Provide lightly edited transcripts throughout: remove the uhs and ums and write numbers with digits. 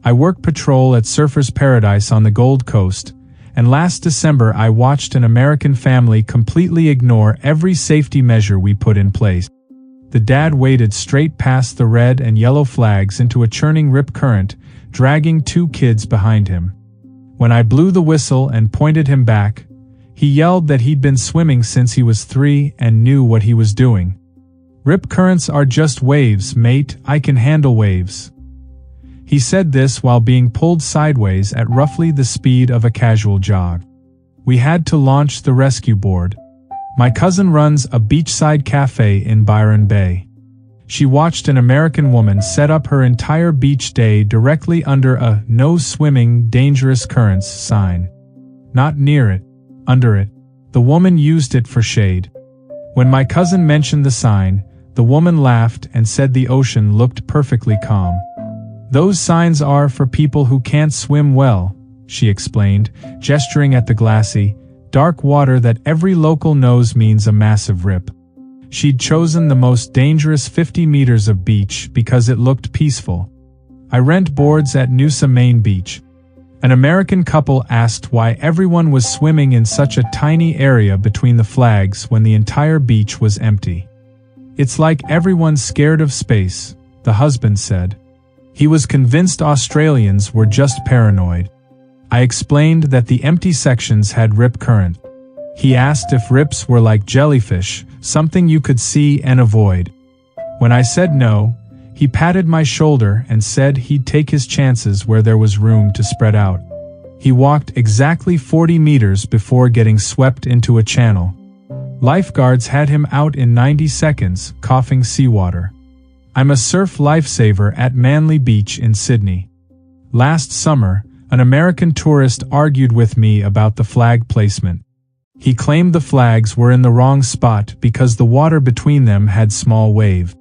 I work patrol at Surfer's Paradise on the Gold Coast, and last December I watched an American family completely ignore every safety measure we put in place. The dad waded straight past the red and yellow flags into a churning rip current, dragging 2 kids behind him. When I blew the whistle and pointed him back, he yelled that he'd been swimming since he was 3 and knew what he was doing. "Rip currents are just waves, mate, I can handle waves." He said this while being pulled sideways at roughly the speed of a casual jog. We had to launch the rescue board. My cousin runs a beachside cafe in Byron Bay. She watched an American woman set up her entire beach day directly under a "No Swimming, Dangerous Currents" sign. Not near it, under it. The woman used it for shade. When my cousin mentioned the sign, the woman laughed and said the ocean looked perfectly calm. "Those signs are for people who can't swim well," she explained, gesturing at the glassy, dark water that every local knows means a massive rip. She'd chosen the most dangerous 50 meters of beach because it looked peaceful. I rent boards at Noosa Main Beach. An American couple asked why everyone was swimming in such a tiny area between the flags when the entire beach was empty. "It's like everyone's scared of space," the husband said. He was convinced Australians were just paranoid. I explained that the empty sections had rip current. He asked if rips were like jellyfish, something you could see and avoid. When I said no, he patted my shoulder and said he'd take his chances where there was room to spread out. He walked exactly 40 meters before getting swept into a channel. Lifeguards had him out in 90 seconds, coughing seawater. I'm a surf lifesaver at Manly Beach in Sydney. Last summer, an American tourist argued with me about the flag placement. He claimed the flags were in the wrong spot because the water between them had small wave.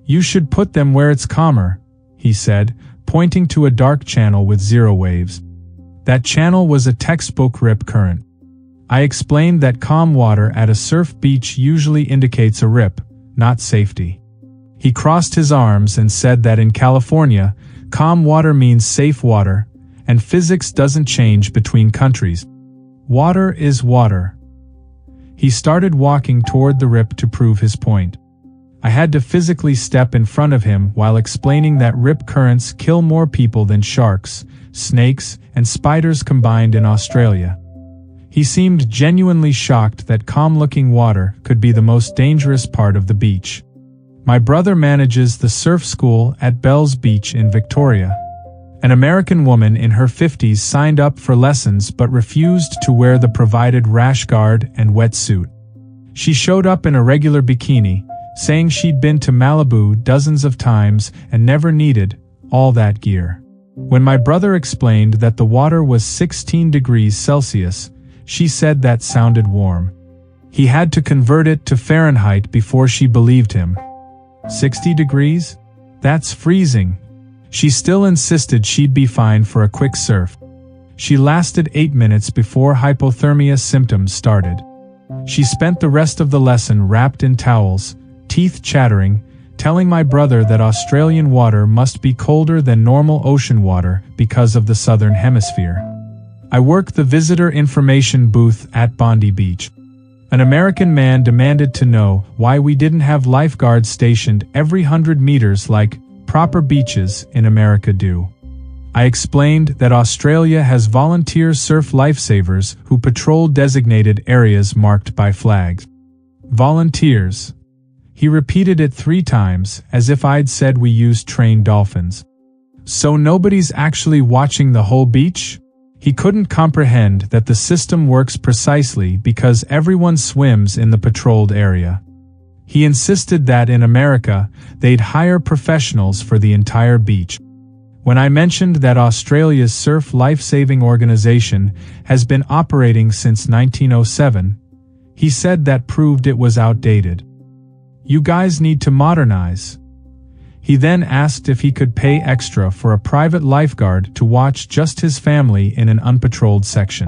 "You should put them where it's calmer," he said, pointing to a dark channel with 0 waves. That channel was a textbook rip current. I explained that calm water at a surf beach usually indicates a rip, not safety. He crossed his arms and said that in California, calm water means safe water, and physics doesn't change between countries. Water is water. He started walking toward the rip to prove his point. I had to physically step in front of him while explaining that rip currents kill more people than sharks, snakes, and spiders combined in Australia. He seemed genuinely shocked that calm-looking water could be the most dangerous part of the beach. My brother manages the surf school at Bells Beach in Victoria. An American woman in her 50s signed up for lessons but refused to wear the provided rash guard and wetsuit. She showed up in a regular bikini, saying she'd been to Malibu dozens of times and never needed all that gear. When my brother explained that the water was 16 degrees Celsius, she said that sounded warm. He had to convert it to Fahrenheit before she believed him. 60 degrees? That's freezing. She still insisted she'd be fine for a quick surf. She lasted 8 minutes before hypothermia symptoms started. She spent the rest of the lesson wrapped in towels, teeth chattering, telling my brother that Australian water must be colder than normal ocean water because of the southern hemisphere. I work the visitor information booth at Bondi Beach. An American man demanded to know why we didn't have lifeguards stationed every 100 meters like proper beaches in America do. I explained that Australia has volunteer surf lifesavers who patrol designated areas marked by flags. Volunteers. He repeated it 3 times, as if I'd said we used trained dolphins. So nobody's actually watching the whole beach? He couldn't comprehend that the system works precisely because everyone swims in the patrolled area. He insisted that in America, they'd hire professionals for the entire beach. When I mentioned that Australia's surf life-saving organization has been operating since 1907, he said that proved it was outdated. "You guys need to modernize." He then asked if he could pay extra for a private lifeguard to watch just his family in an unpatrolled section.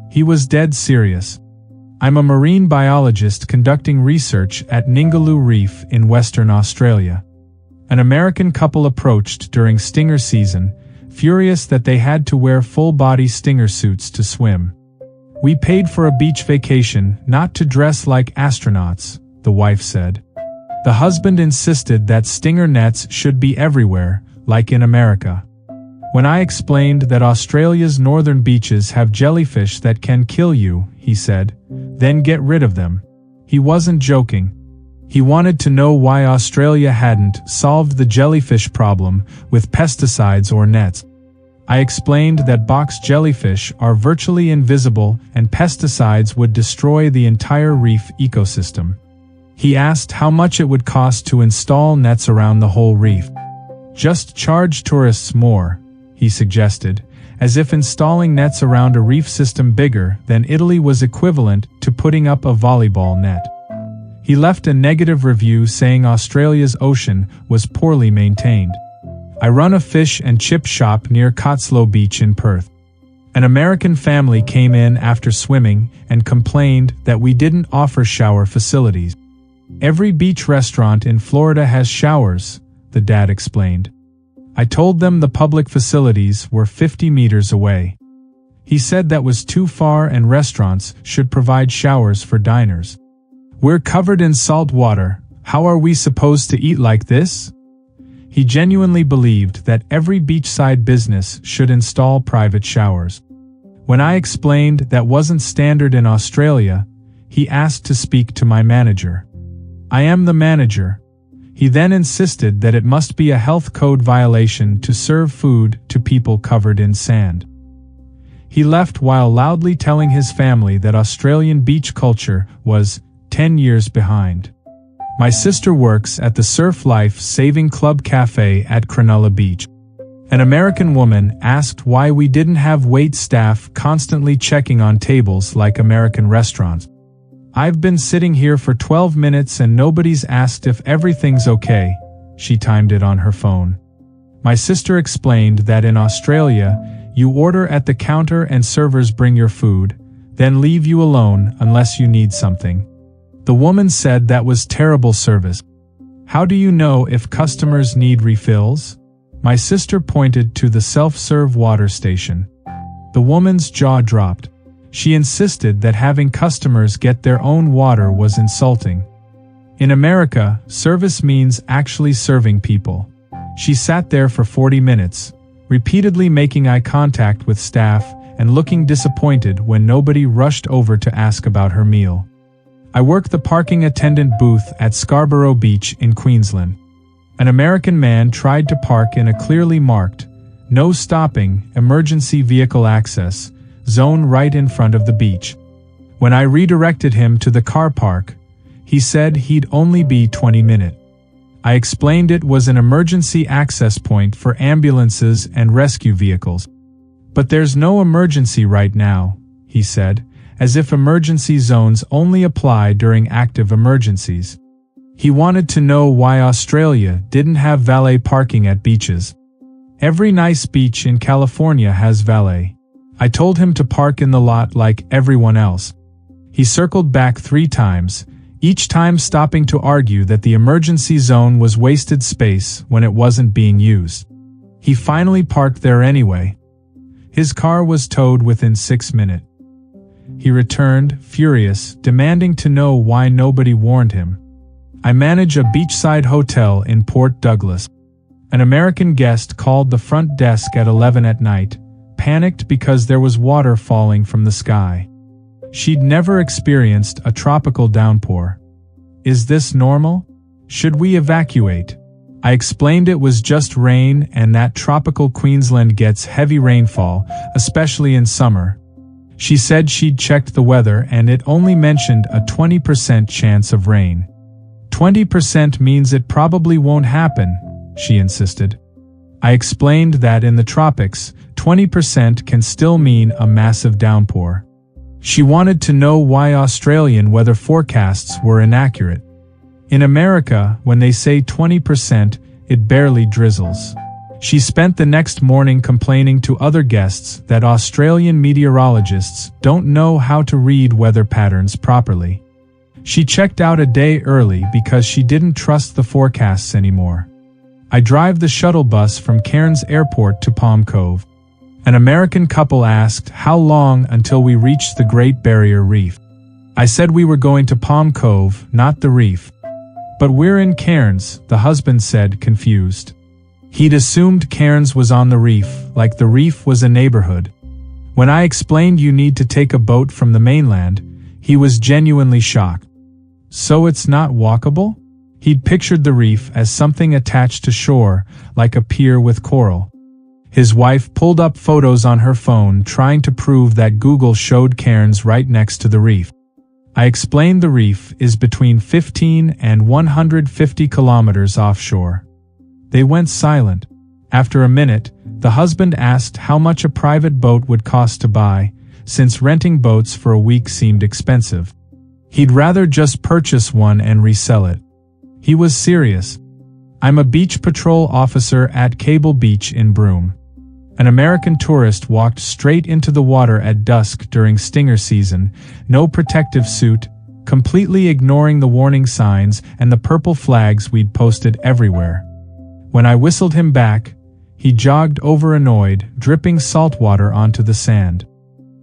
He was dead serious. I'm a marine biologist conducting research at Ningaloo Reef in Western Australia. An American couple approached during stinger season, furious that they had to wear full-body stinger suits to swim. "We paid for a beach vacation, not to dress like astronauts," the wife said. The husband insisted that stinger nets should be everywhere, like in America. When I explained that Australia's northern beaches have jellyfish that can kill you, he said, "Then get rid of them." He wasn't joking. He wanted to know why Australia hadn't solved the jellyfish problem with pesticides or nets. I explained that box jellyfish are virtually invisible and pesticides would destroy the entire reef ecosystem. He asked how much it would cost to install nets around the whole reef. "Just charge tourists more," he suggested, as if installing nets around a reef system bigger than Italy was equivalent to putting up a volleyball net. He left a negative review saying Australia's ocean was poorly maintained. I run a fish and chip shop near Cotslow Beach in Perth. An American family came in after swimming and complained that we didn't offer shower facilities. "Every beach restaurant in Florida has showers," the dad explained. I told them the public facilities were 50 meters away. He said that was too far and restaurants should provide showers for diners. "We're covered in salt water, how are we supposed to eat like this?" He genuinely believed that every beachside business should install private showers. When I explained that wasn't standard in Australia, he asked to speak to my manager. "I am the manager." He then insisted that it must be a health code violation to serve food to people covered in sand. He left while loudly telling his family that Australian beach culture was 10 years behind. My sister works at the Surf Life Saving Club Cafe at Cronulla Beach. An American woman asked why we didn't have wait staff constantly checking on tables like American restaurants. "I've been sitting here for 12 minutes and nobody's asked if everything's okay," she timed it on her phone. My sister explained that in Australia, you order at the counter and servers bring your food, then leave you alone unless you need something. The woman said that was terrible service. "How do you know if customers need refills?" My sister pointed to the self-serve water station. The woman's jaw dropped. She insisted that having customers get their own water was insulting. In America, service means actually serving people. She sat there for 40 minutes, repeatedly making eye contact with staff and looking disappointed when nobody rushed over to ask about her meal. I work the parking attendant booth at Scarborough Beach in Queensland. An American man tried to park in a clearly marked, "No stopping, emergency vehicle access" zone right in front of the beach. When I redirected him to the car park, he said he'd only be 20 minutes. I explained it was an emergency access point for ambulances and rescue vehicles. "But there's no emergency right now," he said, as if emergency zones only apply during active emergencies. He wanted to know why Australia didn't have valet parking at beaches. "Every nice beach in California has valet." I told him to park in the lot like everyone else. He circled back 3 times, each time stopping to argue that the emergency zone was wasted space when it wasn't being used. He finally parked there anyway. His car was towed within 6 minutes. He returned, furious, demanding to know why nobody warned him. I manage a beachside hotel in Port Douglas. An American guest called the front desk at 11 at night, panicked because there was water falling from the sky. She'd never experienced a tropical downpour. "Is this normal? Should we evacuate?" I explained it was just rain and that tropical Queensland gets heavy rainfall, especially in summer. She said she'd checked the weather and it only mentioned a 20% chance of rain. 20% means it probably won't happen, she insisted. I explained that in the tropics, 20% can still mean a massive downpour. She wanted to know why Australian weather forecasts were inaccurate. In America, when they say 20%, it barely drizzles. She spent the next morning complaining to other guests that Australian meteorologists don't know how to read weather patterns properly. She checked out a day early because she didn't trust the forecasts anymore. I drive the shuttle bus from Cairns Airport to Palm Cove. An American couple asked how long until we reached the Great Barrier Reef. I said we were going to Palm Cove, not the reef. But we're in Cairns, the husband said, confused. He'd assumed Cairns was on the reef, like the reef was a neighborhood. When I explained you need to take a boat from the mainland, he was genuinely shocked. So it's not walkable? He'd pictured the reef as something attached to shore, like a pier with coral. His wife pulled up photos on her phone trying to prove that Google showed Cairns right next to the reef. I explained the reef is between 15 and 150 kilometers offshore. They went silent. After a minute, the husband asked how much a private boat would cost to buy, since renting boats for a week seemed expensive. He'd rather just purchase one and resell it. He was serious. I'm a beach patrol officer at Cable Beach in Broome. An American tourist walked straight into the water at dusk during stinger season, no protective suit, completely ignoring the warning signs and the purple flags we'd posted everywhere. When I whistled him back, he jogged over annoyed, dripping salt water onto the sand.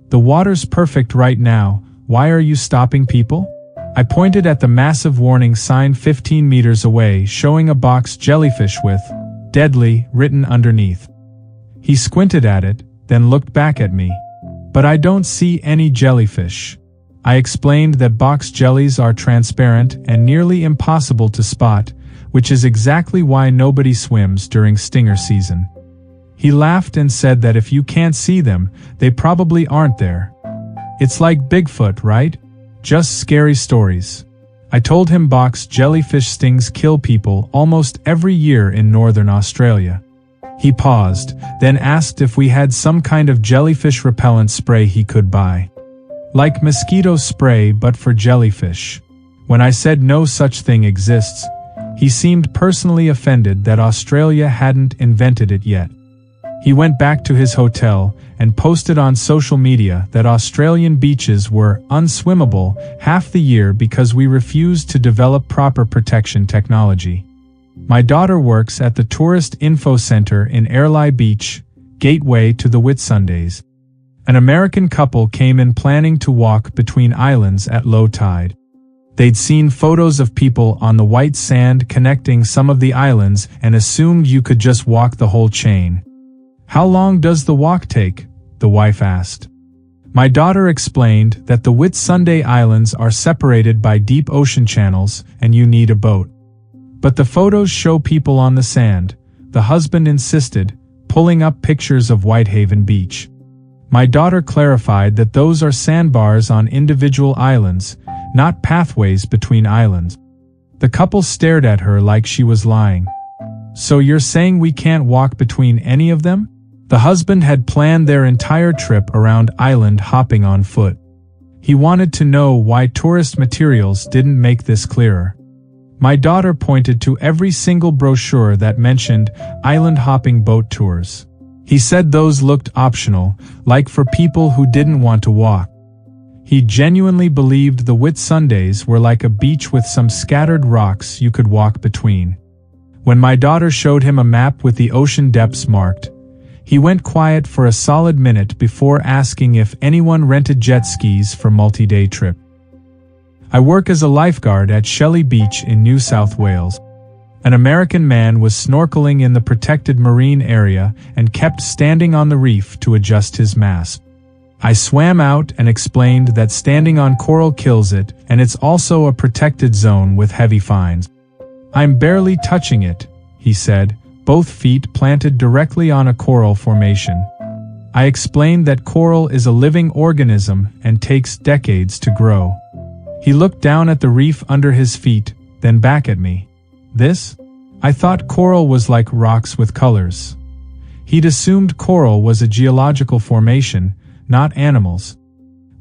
The water's perfect right now, why are you stopping people? I pointed at the massive warning sign 15 meters away showing a box jellyfish with, "Deadly," written underneath. He squinted at it, then looked back at me. But I don't see any jellyfish. I explained that box jellies are transparent and nearly impossible to spot, which is exactly why nobody swims during stinger season. He laughed and said that if you can't see them, they probably aren't there. It's like Bigfoot, right? Just scary stories. I told him box jellyfish stings kill people almost every year in northern Australia. He paused, then asked if we had some kind of jellyfish repellent spray he could buy. Like mosquito spray but for jellyfish. When I said no such thing exists, he seemed personally offended that Australia hadn't invented it yet. He went back to his hotel and posted on social media that Australian beaches were unswimmable half the year because we refused to develop proper protection technology. My daughter works at the Tourist Info Center in Airlie Beach, gateway to the Whitsundays. An American couple came in planning to walk between islands at low tide. They'd seen photos of people on the white sand connecting some of the islands and assumed you could just walk the whole chain. How long does the walk take? The wife asked. My daughter explained that the Whitsunday Islands are separated by deep ocean channels and you need a boat. But the photos show people on the sand, the husband insisted, pulling up pictures of Whitehaven Beach. My daughter clarified that those are sandbars on individual islands, not pathways between islands. The couple stared at her like she was lying. So you're saying we can't walk between any of them? The husband had planned their entire trip around island hopping on foot. He wanted to know why tourist materials didn't make this clearer. My daughter pointed to every single brochure that mentioned island hopping boat tours. He said those looked optional, like for people who didn't want to walk. He genuinely believed the Whitsundays were like a beach with some scattered rocks you could walk between. When my daughter showed him a map with the ocean depths marked, he went quiet for a solid minute before asking if anyone rented jet skis for multi-day trip. I work as a lifeguard at Shelley Beach in New South Wales. An American man was snorkeling in the protected marine area and kept standing on the reef to adjust his mask. I swam out and explained that standing on coral kills it and it's also a protected zone with heavy fines. I'm barely touching it, he said, both feet planted directly on a coral formation. I explained that coral is a living organism and takes decades to grow. He looked down at the reef under his feet, then back at me. This? I thought coral was like rocks with colors. He'd assumed coral was a geological formation, not animals.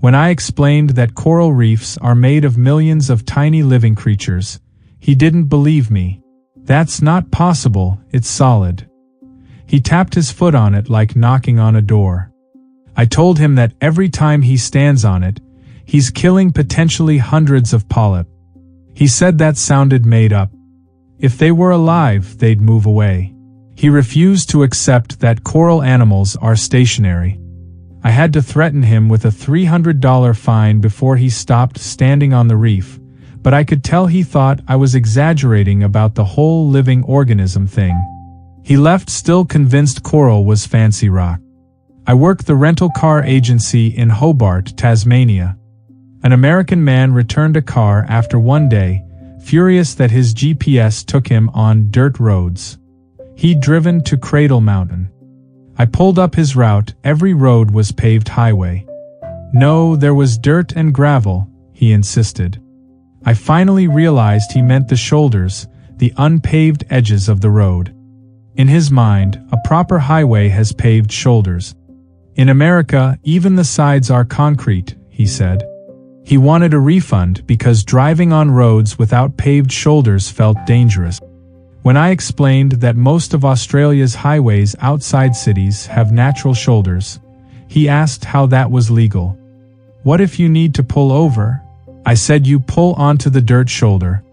When I explained that coral reefs are made of millions of tiny living creatures, he didn't believe me. That's not possible, it's solid. He tapped his foot on it like knocking on a door. I told him that every time he stands on it, he's killing potentially hundreds of polyps. He said that sounded made up. If they were alive, they'd move away. He refused to accept that coral animals are stationary. I had to threaten him with a $300 fine before he stopped standing on the reef, but I could tell he thought I was exaggerating about the whole living organism thing. He left still convinced coral was fancy rock. I worked the rental car agency in Hobart, Tasmania. An American man returned a car after one day, furious that his GPS took him on dirt roads. He'd driven to Cradle Mountain. I pulled up his route. Every road was paved highway. No, there was dirt and gravel, he insisted. I finally realized he meant the shoulders, the unpaved edges of the road. In his mind, a proper highway has paved shoulders. In America, even the sides are concrete, he said. He wanted a refund because driving on roads without paved shoulders felt dangerous. When I explained that most of Australia's highways outside cities have natural shoulders, he asked how that was legal. What if you need to pull over? I said you pull onto the dirt shoulder.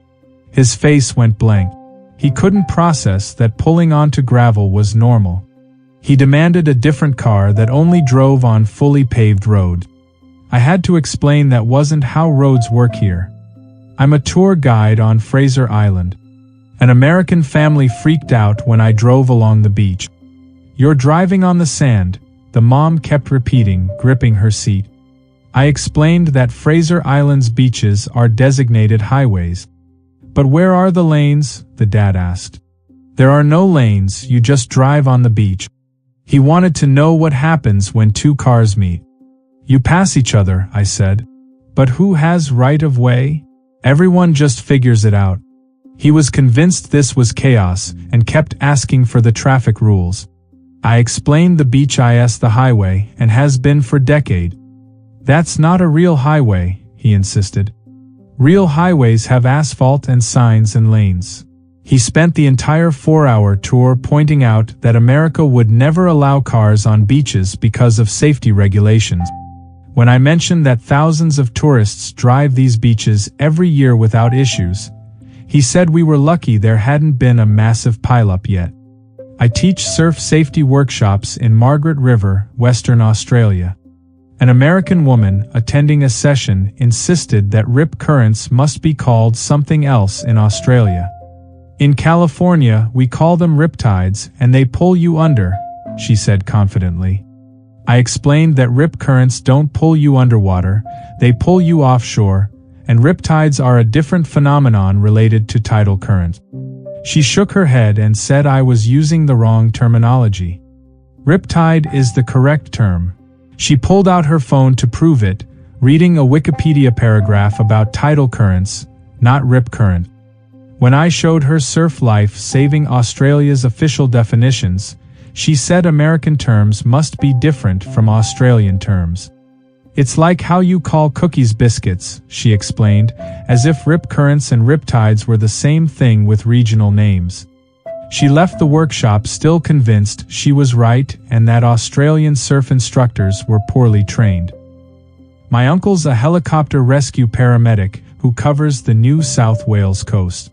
His face went blank. He couldn't process that pulling onto gravel was normal. He demanded a different car that only drove on fully paved roads. I had to explain that wasn't how roads work here. I'm a tour guide on Fraser Island. An American family freaked out when I drove along the beach. You're driving on the sand, the mom kept repeating, gripping her seat. I explained that Fraser Island's beaches are designated highways. But where are the lanes? The dad asked. There are no lanes, you just drive on the beach. He wanted to know what happens when two cars meet. You pass each other, I said. But who has right of way? Everyone just figures it out. He was convinced this was chaos and kept asking for the traffic rules. I explained the beach is the highway and has been for decades. That's not a real highway, he insisted. Real highways have asphalt and signs and lanes. He spent the entire 4-hour tour pointing out that America would never allow cars on beaches because of safety regulations. When I mentioned that thousands of tourists drive these beaches every year without issues, he said we were lucky there hadn't been a massive pileup yet. I teach surf safety workshops in Margaret River, Western Australia. An American woman attending a session insisted that rip currents must be called something else in Australia. In California, we call them riptides and they pull you under, she said confidently. I explained that rip currents don't pull you underwater, they pull you offshore, and riptides are a different phenomenon related to tidal currents. She shook her head and said I was using the wrong terminology. Riptide is the correct term. She pulled out her phone to prove it, reading a Wikipedia paragraph about tidal currents, not rip current. When I showed her Surf Life Saving Australia's official definitions, she said American terms must be different from Australian terms. It's like how you call cookies biscuits, she explained, as if rip currents and riptides were the same thing with regional names. She left the workshop still convinced she was right and that Australian surf instructors were poorly trained. My uncle's a helicopter rescue paramedic who covers the New South Wales coast.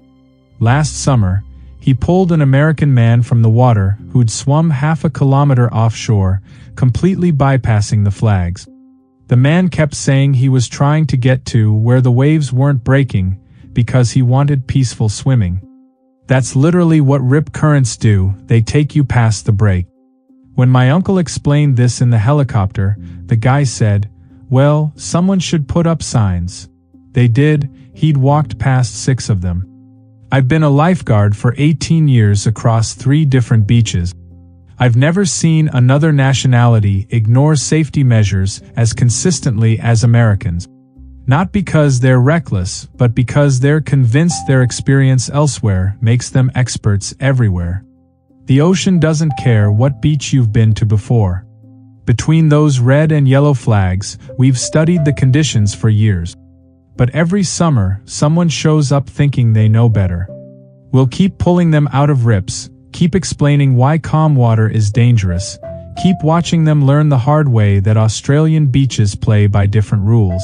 Last summer, he pulled an American man from the water who'd swum half a kilometer offshore, completely bypassing the flags. The man kept saying he was trying to get to where the waves weren't breaking because he wanted peaceful swimming. That's literally what rip currents do, they take you past the break. When my uncle explained this in the helicopter, the guy said, well, someone should put up signs. They did, he'd walked past 6 of them. I've been a lifeguard for 18 years across 3 different beaches. I've never seen another nationality ignore safety measures as consistently as Americans. Not because they're reckless, but because they're convinced their experience elsewhere makes them experts everywhere. The ocean doesn't care what beach you've been to before. Between those red and yellow flags, we've studied the conditions for years. But every summer, someone shows up thinking they know better. We'll keep pulling them out of rips, keep explaining why calm water is dangerous, keep watching them learn the hard way that Australian beaches play by different rules.